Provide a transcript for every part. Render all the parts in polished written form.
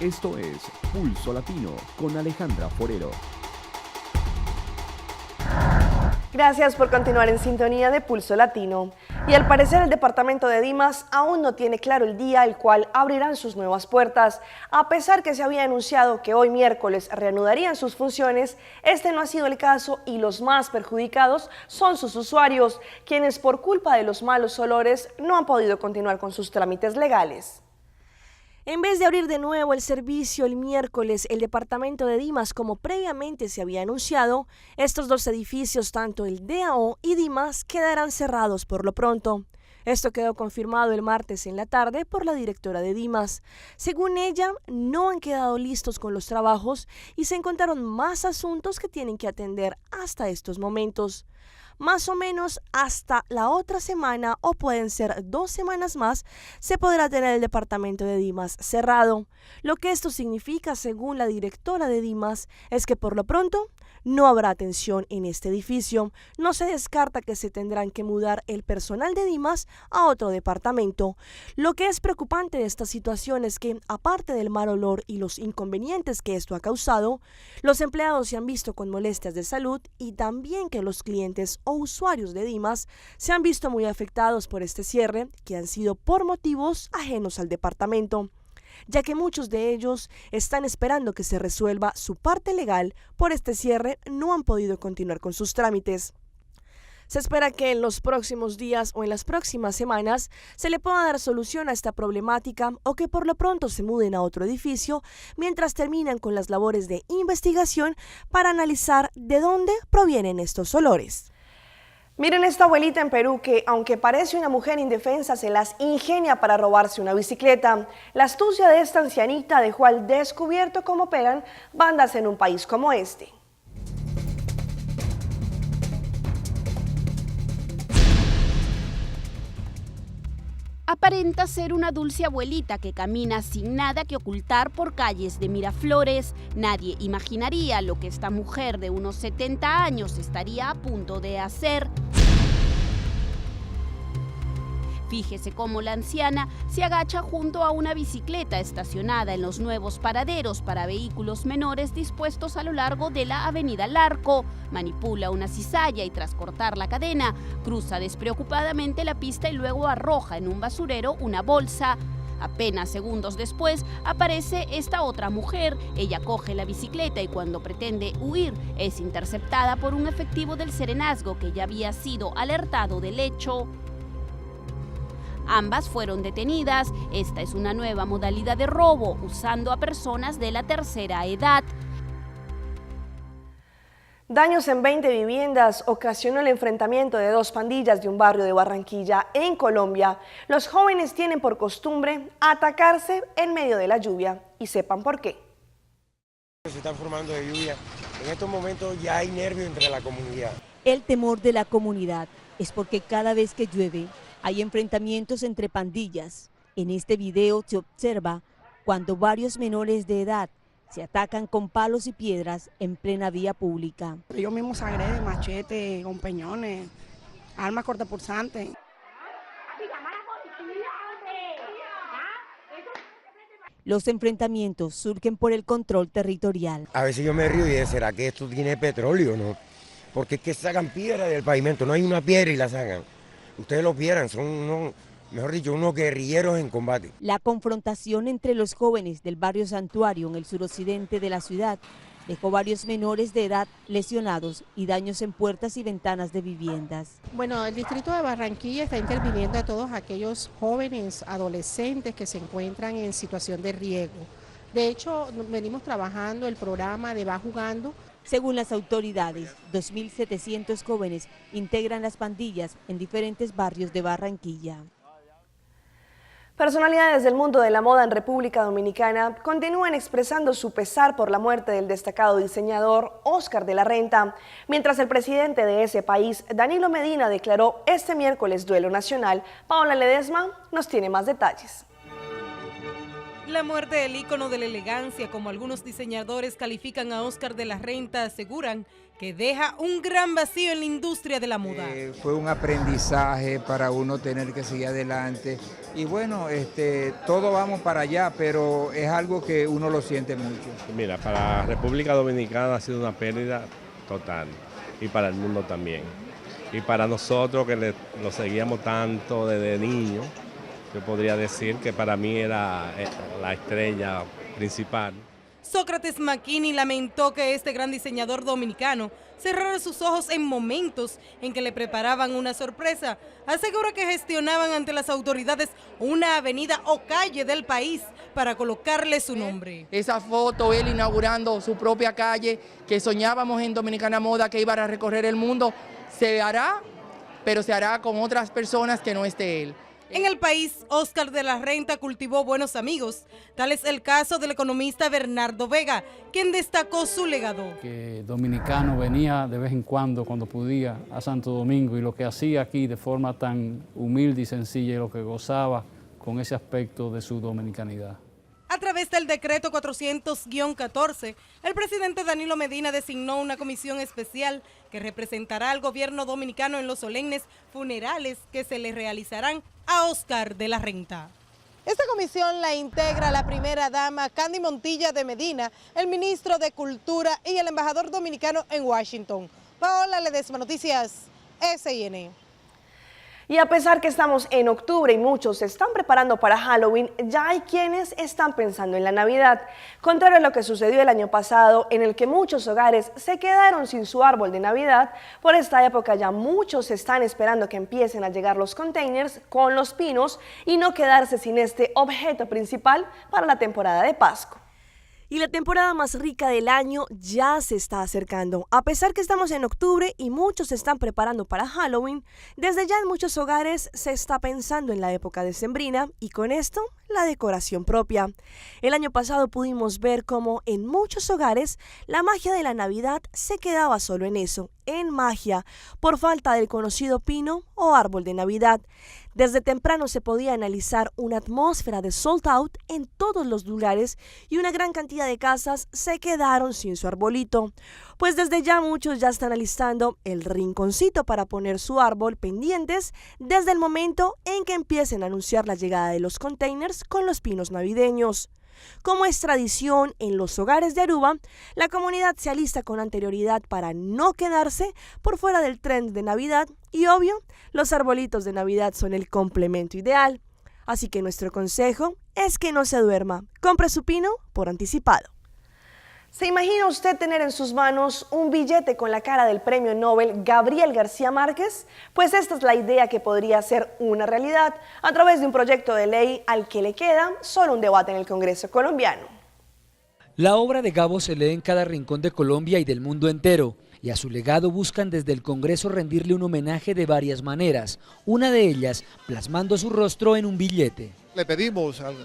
Esto es Pulso Latino con Alejandra Forero. Gracias por continuar en sintonía de Pulso Latino. Y al parecer el departamento de Dimas aún no tiene claro el día al cual abrirán sus nuevas puertas. A pesar que se había anunciado que hoy miércoles reanudarían sus funciones, este no ha sido el caso y los más perjudicados son sus usuarios, quienes por culpa de los malos olores no han podido continuar con sus trámites legales. En vez de abrir de nuevo el servicio el miércoles, el departamento de Dimas, como previamente se había anunciado, estos dos edificios, tanto el DAO y Dimas, quedarán cerrados por lo pronto. Esto quedó confirmado el martes en la tarde por la directora de Dimas. Según ella, no han quedado listos con los trabajos y se encontraron más asuntos que tienen que atender hasta estos momentos. Más o menos hasta la otra semana, o pueden ser 2 semanas más, se podrá tener el departamento de Dimas cerrado. Lo que esto significa, según la directora de Dimas, es que por lo pronto no habrá atención en este edificio. No se descarta que se tendrán que mudar el personal de Dimas a otro departamento. Lo que es preocupante de esta situación es que, aparte del mal olor y los inconvenientes que esto ha causado, los empleados se han visto con molestias de salud y también que los clientes o usuarios de Dimas se han visto muy afectados por este cierre, que han sido por motivos ajenos al departamento, ya que muchos de ellos están esperando que se resuelva su parte legal. Por este cierre no han podido continuar con sus trámites. Se espera que en los próximos días o en las próximas semanas se le pueda dar solución a esta problemática o que por lo pronto se muden a otro edificio mientras terminan con las labores de investigación para analizar de dónde provienen estos olores. Miren esta abuelita en Perú que, aunque parece una mujer indefensa, se las ingenia para robarse una bicicleta. La astucia de esta ancianita dejó al descubierto cómo operan bandas en un país como este. Aparenta ser una dulce abuelita que camina sin nada que ocultar por calles de Miraflores. Nadie imaginaría lo que esta mujer de unos 70 años estaría a punto de hacer. Fíjese cómo la anciana se agacha junto a una bicicleta estacionada en los nuevos paraderos para vehículos menores dispuestos a lo largo de la avenida Larco. Manipula una cizalla y tras cortar la cadena, cruza despreocupadamente la pista y luego arroja en un basurero una bolsa. Apenas segundos después aparece esta otra mujer. Ella coge la bicicleta y cuando pretende huir es interceptada por un efectivo del Serenazgo que ya había sido alertado del hecho. Ambas fueron detenidas. Esta es una nueva modalidad de robo, usando a personas de la tercera edad. Daños en 20 viviendas ocasionó el enfrentamiento de 2 pandillas de un barrio de Barranquilla, en Colombia. Los jóvenes tienen por costumbre atacarse en medio de la lluvia, y sepan por qué. Se están formando de lluvia. En estos momentos ya hay nervios entre la comunidad. El temor de la comunidad es porque cada vez que llueve hay enfrentamientos entre pandillas. En este video se observa cuando varios menores de edad se atacan con palos y piedras en plena vía pública. Ellos mismos se agreden, machete, con peñones, armas cortapulsantes. Los enfrentamientos surgen por el control territorial. A veces yo me río y digo, ¿será que esto tiene petróleo, no? Porque es que sacan piedra del pavimento, no hay una piedra y la sacan. Ustedes los vieran, son unos, mejor dicho, unos guerrilleros en combate. La confrontación entre los jóvenes del barrio Santuario en el suroccidente de la ciudad dejó varios menores de edad lesionados y daños en puertas y ventanas de viviendas. Bueno, el distrito de Barranquilla está interviniendo a todos aquellos jóvenes, adolescentes que se encuentran en situación de riesgo. De hecho, venimos trabajando el programa de Va Jugando. Según las autoridades, 2.700 jóvenes integran las pandillas en diferentes barrios de Barranquilla. Personalidades del mundo de la moda en República Dominicana continúan expresando su pesar por la muerte del destacado diseñador Óscar de la Renta, mientras el presidente de ese país, Danilo Medina, declaró este miércoles duelo nacional. Paola Ledesma nos tiene más detalles. La muerte del ícono de la elegancia, como algunos diseñadores califican a Óscar de la Renta, aseguran que deja un gran vacío en la industria de la moda. Fue un aprendizaje para uno tener que seguir adelante y bueno, todo vamos para allá, pero es algo que uno lo siente mucho. Mira, para la República Dominicana ha sido una pérdida total y para el mundo también. Y para nosotros que lo seguíamos tanto desde niño, yo podría decir que para mí era la estrella principal. Sócrates McKinney lamentó que este gran diseñador dominicano cerrara sus ojos en momentos en que le preparaban una sorpresa. Asegura que gestionaban ante las autoridades una avenida o calle del país para colocarle su nombre. Esa foto, él inaugurando su propia calle, que soñábamos en Dominicana Moda que iba a recorrer el mundo, se hará, pero se hará con otras personas que no esté él. En el país, Óscar de la Renta cultivó buenos amigos. Tal es el caso del economista Bernardo Vega, quien destacó su legado. Que dominicano venía de vez en cuando podía, a Santo Domingo, y lo que hacía aquí de forma tan humilde y sencilla, y lo que gozaba con ese aspecto de su dominicanidad. A través del decreto 400-14, el presidente Danilo Medina designó una comisión especial que representará al gobierno dominicano en los solemnes funerales que se le realizarán a Óscar de la Renta. Esta comisión la integra la primera dama Candy Montilla de Medina, el ministro de Cultura y el embajador dominicano en Washington. Paola Ledesma, Noticias SIN. Y a pesar que estamos en octubre y muchos se están preparando para Halloween, ya hay quienes están pensando en la Navidad. Contrario a lo que sucedió el año pasado, en el que muchos hogares se quedaron sin su árbol de Navidad, por esta época ya muchos están esperando que empiecen a llegar los containers con los pinos y no quedarse sin este objeto principal para la temporada de Pascua. Y la temporada más rica del año ya se está acercando. A pesar que estamos en octubre y muchos se están preparando para Halloween, desde ya en muchos hogares se está pensando en la época decembrina y con esto la decoración propia. El año pasado pudimos ver cómo en muchos hogares la magia de la Navidad se quedaba solo en eso, en magia, por falta del conocido pino o árbol de Navidad. Desde temprano se podía analizar una atmósfera de sold out en todos los lugares y una gran cantidad de casas se quedaron sin su arbolito. Pues desde ya muchos ya están alistando el rinconcito para poner su árbol pendientes desde el momento en que empiecen a anunciar la llegada de los containers con los pinos navideños. Como es tradición en los hogares de Aruba, la comunidad se alista con anterioridad para no quedarse por fuera del trend de Navidad y obvio, los arbolitos de Navidad son el complemento ideal. Así que nuestro consejo es que no se duerma, compre su pino por anticipado. ¿Se imagina usted tener en sus manos un billete con la cara del premio Nobel Gabriel García Márquez? Pues esta es la idea que podría ser una realidad a través de un proyecto de ley al que le queda solo un debate en el Congreso colombiano. La obra de Gabo se lee en cada rincón de Colombia y del mundo entero, y a su legado buscan desde el Congreso rendirle un homenaje de varias maneras, una de ellas plasmando su rostro en un billete. Le pedimos al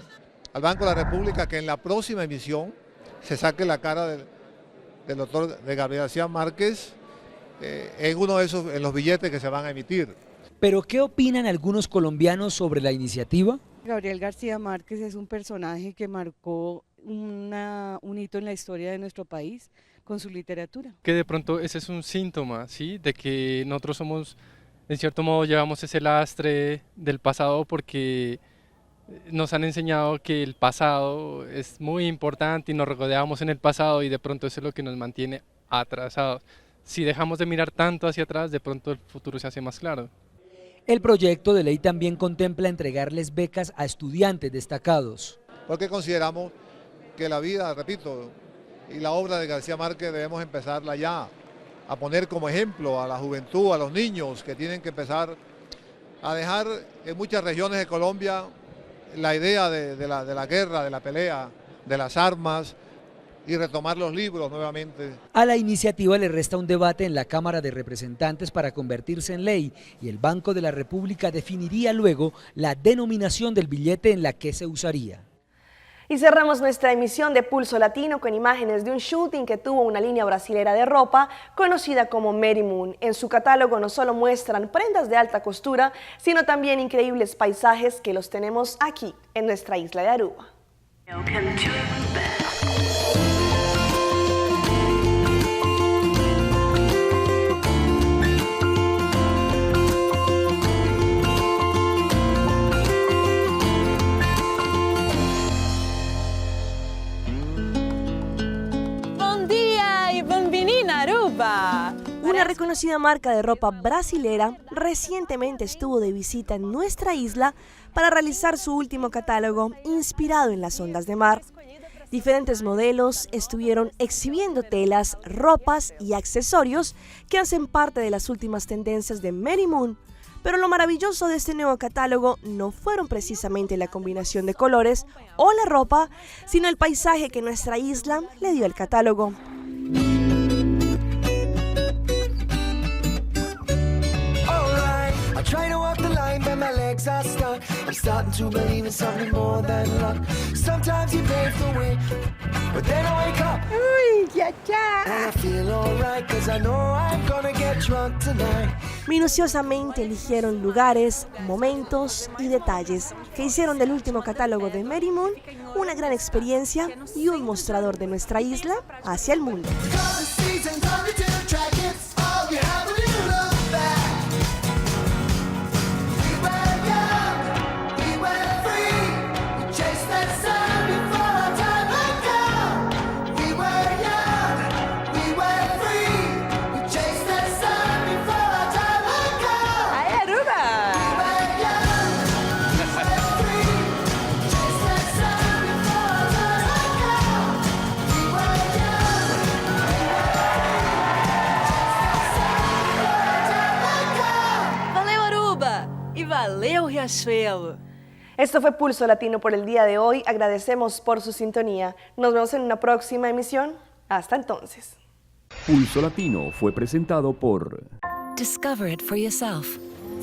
Banco de la República que en la próxima emisión se saque la cara del doctor de Gabriel García Márquez en uno de esos, en los billetes que se van a emitir. ¿Pero qué opinan algunos colombianos sobre la iniciativa? Gabriel García Márquez es un personaje que marcó un hito en la historia de nuestro país con su literatura. Que de pronto ese es un síntoma, ¿sí? De que nosotros somos, en cierto modo, llevamos ese lastre del pasado porque nos han enseñado que el pasado es muy importante y nos regodeamos en el pasado y de pronto eso es lo que nos mantiene atrasados. Si dejamos de mirar tanto hacia atrás, de pronto el futuro se hace más claro. El proyecto de ley también contempla entregarles becas a estudiantes destacados. Porque consideramos que la vida, repito, y la obra de García Márquez debemos empezarla ya, a poner como ejemplo a la juventud, a los niños que tienen que empezar a dejar en muchas regiones de Colombia la idea de la guerra, de la pelea, de las armas y retomar los libros nuevamente. A la iniciativa le resta un debate en la Cámara de Representantes para convertirse en ley y el Banco de la República definiría luego la denominación del billete en la que se usaría. Y cerramos nuestra emisión de Pulso Latino con imágenes de un shooting que tuvo una línea brasilera de ropa conocida como Mary Moon. En su catálogo no solo muestran prendas de alta costura, sino también increíbles paisajes que los tenemos aquí en nuestra isla de Aruba. Una reconocida marca de ropa brasilera recientemente estuvo de visita en nuestra isla para realizar su último catálogo inspirado en las ondas de mar. Diferentes modelos estuvieron exhibiendo telas, ropas y accesorios que hacen parte de las últimas tendencias de Mary Moon. Pero lo maravilloso de este nuevo catálogo no fueron precisamente la combinación de colores o la ropa, sino el paisaje que nuestra isla le dio al catálogo. I try to walk the line, but my legs are stuck. I'm starting to believe in something more than luck. Sometimes you pave the way, but then I wake up. Uy, ya, ya. And I feel alright, 'cause I know I'm gonna get drunk tonight. Minuciosamente eligieron lugares, momentos y detalles que hicieron del último catálogo de Mary Moon una gran experiencia y un mostrador de nuestra isla hacia el mundo. Valeu, Riachuelo. Esto fue Pulso Latino por el día de hoy. Agradecemos por su sintonía. Nos vemos en una próxima emisión. Hasta entonces. Pulso Latino fue presentado por Discover it for yourself.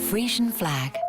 Frisian Flag.